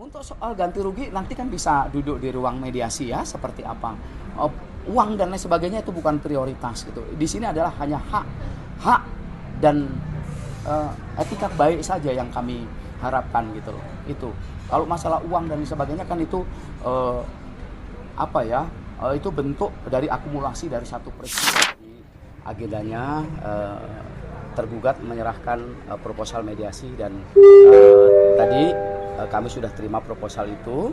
Untuk soal ganti rugi nanti kan bisa duduk di ruang mediasi ya, seperti apa. Uang dan lain sebagainya itu bukan prioritas gitu. Di sini adalah hanya hak dan etika baik saja yang kami harapkan gitu loh. Itu. Kalau masalah uang dan lain sebagainya kan itu itu bentuk dari akumulasi dari satu peristiwa. Agendanya tergugat menyerahkan proposal mediasi dan tadi kami sudah terima proposal itu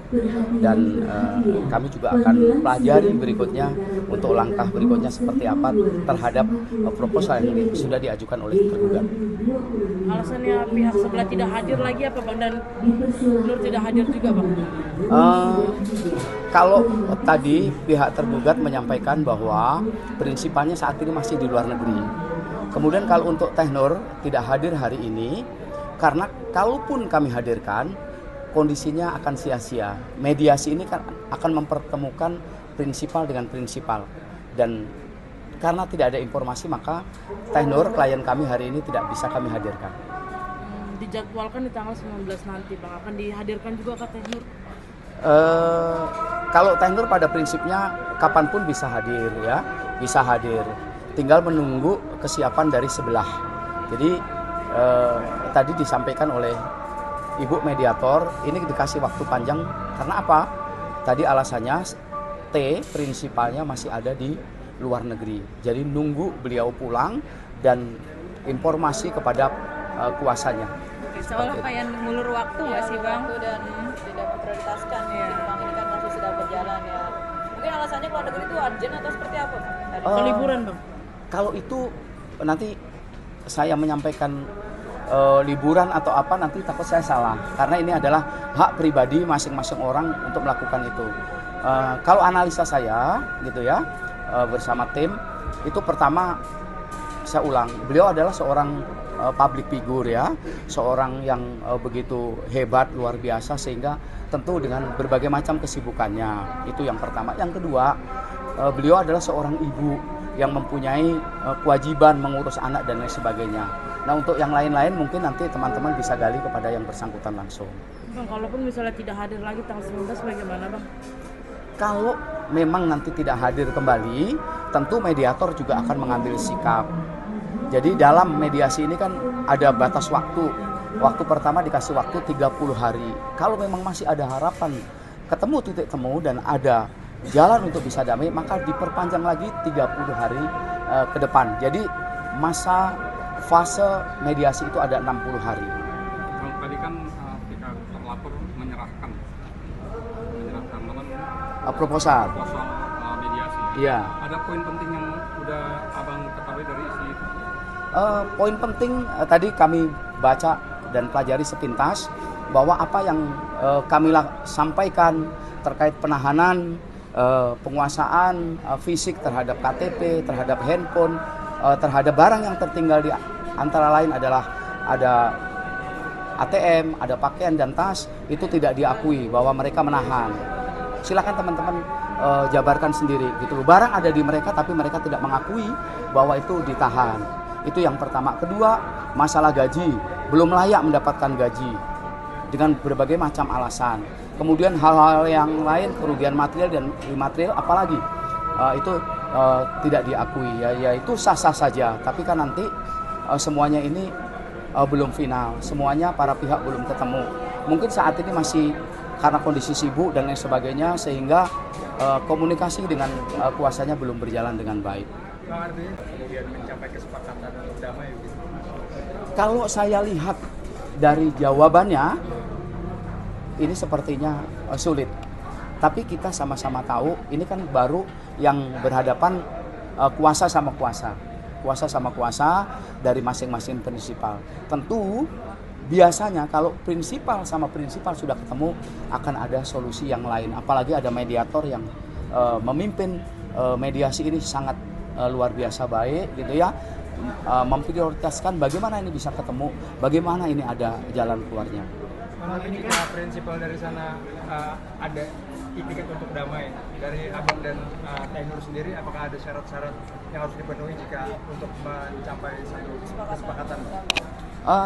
dan kami juga akan pelajari berikutnya untuk langkah berikutnya seperti apa terhadap proposal yang sudah diajukan oleh tergugat. Alasannya pihak sebelah tidak hadir lagi apa Bang, dan Nur tidak hadir juga Bang? Kalau tadi pihak tergugat menyampaikan bahwa prinsipalnya saat ini masih di luar negeri. Kemudian kalau untuk Teh Nur tidak hadir hari ini karena kalaupun kami hadirkan kondisinya akan sia-sia. Mediasi ini kan akan mempertemukan prinsipal dengan prinsipal dan karena tidak ada informasi maka Teh Nur klien kami hari ini tidak bisa kami hadirkan. Dijadwalkan di tanggal 19 nanti Bang, akan dihadirkan juga ke Teh Nur? Kalau Teh Nur pada prinsipnya kapanpun bisa hadir ya, bisa hadir. Tinggal menunggu kesiapan dari sebelah. Jadi tadi disampaikan oleh Ibu mediator, ini dikasih waktu panjang karena apa? Tadi alasannya T prinsipalnya masih ada di luar negeri. Jadi nunggu beliau pulang dan informasi kepada kuasanya. Seolah kayak ngulur waktu nggak sih Bang? Waktu dan tidak memprioritaskan ya. Bang, ini kan masih sedang berjalan ya. Mungkin alasannya keluar negeri itu urgent atau seperti apa Bang? Liburan Bang? Kalau itu nanti saya menyampaikan liburan atau apa nanti takut saya salah karena ini adalah hak pribadi masing-masing orang untuk melakukan itu. Kalau analisa saya gitu ya bersama tim itu pertama saya ulang beliau adalah seorang public figure ya, seorang yang begitu hebat luar biasa sehingga tentu dengan berbagai macam kesibukannya itu yang pertama. Yang kedua beliau adalah seorang ibu yang mempunyai kewajiban mengurus anak dan lain sebagainya. Nah untuk yang lain-lain mungkin nanti teman-teman bisa gali kepada yang bersangkutan langsung. Bang, kalaupun misalnya tidak hadir lagi tanggal 19 bagaimana Bang? Kalau memang nanti tidak hadir kembali, tentu mediator juga akan mengambil sikap. Jadi dalam mediasi ini kan ada batas waktu. Waktu pertama dikasih waktu 30 hari. Kalau memang masih ada harapan ketemu titik temu dan ada jalan untuk bisa damai, maka diperpanjang lagi 30 hari ke depan. Jadi masa fase mediasi itu ada 60 hari. Bang, tadi kan pihak terlapor menyerahkan Proposal mediasi. Iya. Ada poin penting yang udah Abang ketahui dari isi itu? Poin penting tadi kami baca dan pelajari sepintas bahwa apa yang kami sampaikan terkait penahanan, penguasaan fisik terhadap KTP, terhadap handphone, terhadap barang yang tertinggal di antara lain adalah ada ATM, ada pakaian dan tas, itu tidak diakui bahwa mereka menahan. Silakan teman-teman jabarkan sendiri gitu loh. Barang ada di mereka tapi mereka tidak mengakui bahwa itu ditahan. Itu yang pertama. Kedua, masalah gaji, belum layak mendapatkan gaji dengan berbagai macam alasan. Kemudian hal-hal yang lain, kerugian material dan imaterial apalagi itu tidak diakui ya itu sah-sah saja, tapi kan nanti semuanya ini belum final, semuanya para pihak belum ketemu. Mungkin saat ini masih karena kondisi sibuk dan lain sebagainya sehingga komunikasi dengan kuasanya belum berjalan dengan baik. Artinya kemudian mencapai kesepakatan untuk damai gitu. Kalau saya lihat dari jawabannya ini sepertinya sulit. Tapi kita sama-sama tahu ini kan baru yang berhadapan kuasa sama kuasa dari masing-masing prinsipal. Tentu biasanya kalau prinsipal sama prinsipal sudah ketemu akan ada solusi yang lain. Apalagi ada mediator yang memimpin mediasi ini sangat luar biasa baik gitu ya. Memprioritaskan bagaimana ini bisa ketemu, bagaimana ini ada jalan keluarnya. Malam ini kan prinsipal dari sana ada itikat untuk damai dari Abang dan Teh Nur sendiri, apakah ada syarat-syarat yang harus dipenuhi jika untuk mencapai satu kesepakatan?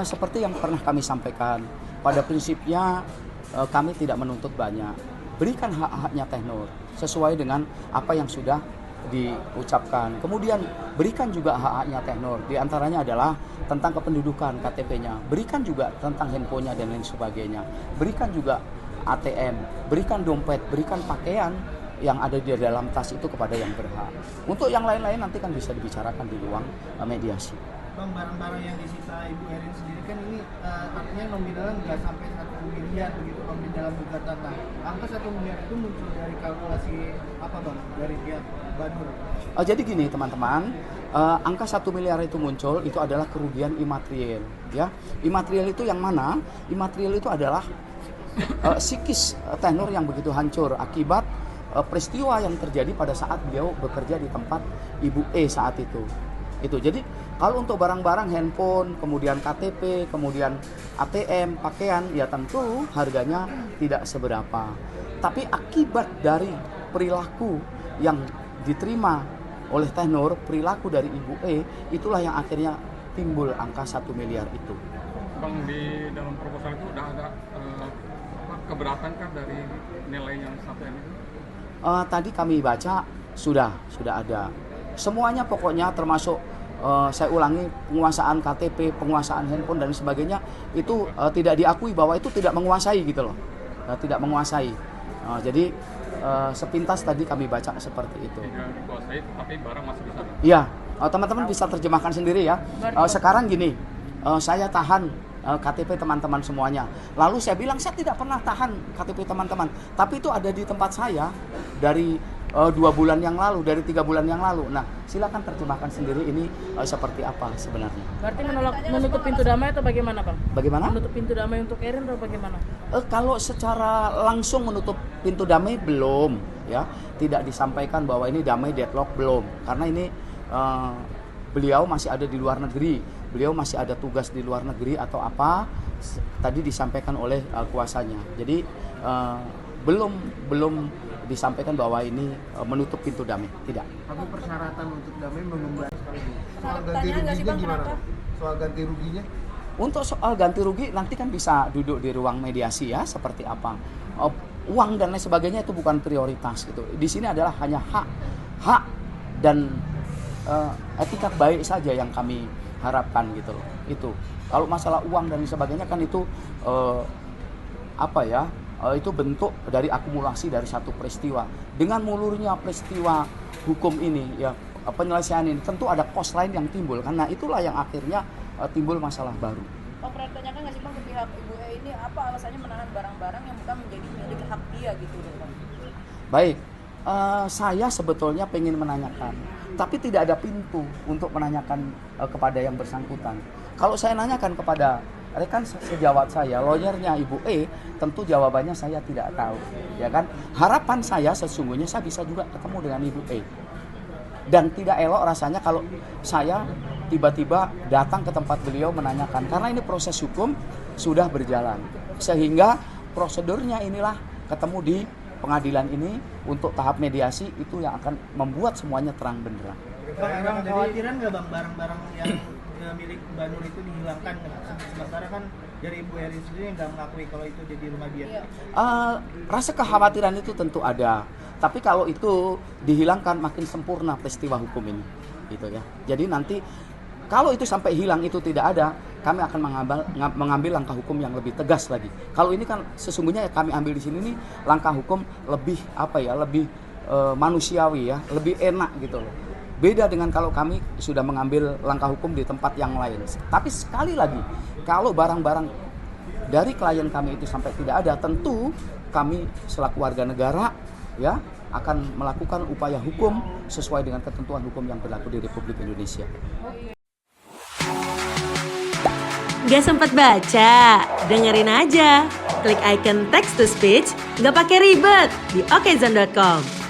Seperti yang pernah kami sampaikan, pada prinsipnya kami tidak menuntut banyak. Berikan hak-haknya Teh Nur sesuai dengan apa yang sudah diucapkan. Kemudian berikan juga hak-haknya Teh Nur. Di antaranya adalah tentang kependudukan KTP-nya. Berikan juga tentang handphonenya dan lain sebagainya. Berikan juga ATM, berikan dompet, berikan pakaian yang ada di dalam tas itu kepada yang berhak. Untuk yang lain-lain nanti kan bisa dibicarakan di ruang mediasi. Bang, barang-barang yang disita Ibu Erin sendiri kan ini artinya nominalnya nggak sampai 1 miliar begitu Bang di dalam gugatan. Nah, angka 1 miliar itu muncul dari kalkulasi apa Bang dari pihak Banur? Jadi gini teman-teman, angka 1 miliar itu muncul itu adalah kerugian imaterial. Ya, imaterial itu yang mana? Imaterial itu adalah psikis Teh Nur yang begitu hancur akibat peristiwa yang terjadi pada saat beliau bekerja di tempat Ibu E saat itu. Jadi kalau untuk barang-barang handphone, kemudian KTP, kemudian ATM, pakaian, ya tentu harganya tidak seberapa. Tapi akibat dari perilaku yang diterima oleh Teh Nur, perilaku dari Ibu E, itulah yang akhirnya timbul angka 1 miliar itu. Bang, di dalam proposal itu udah ada keberatan kan dari nilai yang sampai ini? Tadi kami baca sudah ada. Semuanya pokoknya termasuk saya ulangi penguasaan KTP, penguasaan handphone dan sebagainya itu tidak diakui bahwa itu tidak menguasai gitu loh. Tidak menguasai. Jadi sepintas tadi kami baca seperti itu. Tidak dikuasai tapi barang masih bisa. Iya, teman-teman bisa terjemahkan sendiri ya. Sekarang gini, saya tahan KTP teman-teman semuanya. Lalu saya bilang saya tidak pernah tahan KTP teman-teman, tapi itu ada di tempat saya dari 2 bulan yang lalu, dari 3 bulan yang lalu. Nah, silakan terjemahkan sendiri ini seperti apa sebenarnya. Berarti menutup pintu damai atau bagaimana, Bang? Bagaimana? Menutup pintu damai untuk Erin atau bagaimana? Kalau secara langsung menutup pintu damai belum, ya. Tidak disampaikan bahwa ini damai deadlock belum, karena ini beliau masih ada di luar negeri, beliau masih ada tugas di luar negeri atau apa. Tadi disampaikan oleh kuasanya. Jadi belum disampaikan bahwa ini menutup pintu damai, tidak. Tapi persyaratan untuk damai mengembang sekali. Soal ganti Pertanyaan nggak sih, ruginya Bang, gimana? kenapa? Soal ganti ruginya? Untuk soal ganti rugi nanti kan bisa duduk di ruang mediasi ya, seperti apa. Uang dan lain sebagainya itu bukan prioritas gitu. Di sini adalah hanya hak dan etikat baik saja yang kami harapkan gitu loh. Itu. Kalau masalah uang dan sebagainya kan itu itu bentuk dari akumulasi dari satu peristiwa. Dengan mulurnya peristiwa hukum ini, ya penyelesaian ini tentu ada cost lain yang timbul. Karena itulah yang akhirnya timbul masalah baru. Bang, pernah ditanyakan nggak sih Bang ke pihak Ibu E ini apa alasannya menahan barang-barang yang bukan menjadi milik hak dia gitu loh Bang? Baik, saya sebetulnya pengen menanyakan, tapi tidak ada pintu untuk menanyakan kepada yang bersangkutan. Kalau saya nanyakan kepada rekan sejawat saya, lawyernya Ibu E, tentu jawabannya saya tidak tahu, ya kan? Harapan saya sesungguhnya saya bisa juga ketemu dengan Ibu E. Dan tidak elok rasanya kalau saya tiba-tiba datang ke tempat beliau menanyakan, karena ini proses hukum sudah berjalan. Sehingga prosedurnya inilah ketemu di pengadilan ini untuk tahap mediasi itu yang akan membuat semuanya terang benderang. Bang, ada kekhawatiran nggak Bang barang-barang yang milik Banur itu dihilangkan? Sementara kan dari Ibu Erin sendiri yang nggak mengakui kalau itu jadi rumah dia. Rasa kekhawatiran itu tentu ada, tapi kalau itu dihilangkan makin sempurna peristiwa hukum ini, gitu ya. Jadi nanti kalau itu sampai hilang itu tidak ada, kami akan mengambil langkah hukum yang lebih tegas lagi. Kalau ini kan sesungguhnya kami ambil di sini nih langkah hukum lebih lebih manusiawi ya, lebih enak gitu loh. Beda dengan kalau kami sudah mengambil langkah hukum di tempat yang lain. Tapi sekali lagi, kalau barang-barang dari klien kami itu sampai tidak ada, tentu kami selaku warga negara ya akan melakukan upaya hukum sesuai dengan ketentuan hukum yang berlaku di Republik Indonesia. Gak sempat baca? Dengerin aja. Klik icon text to speech, gak pakai ribet di okezone.com.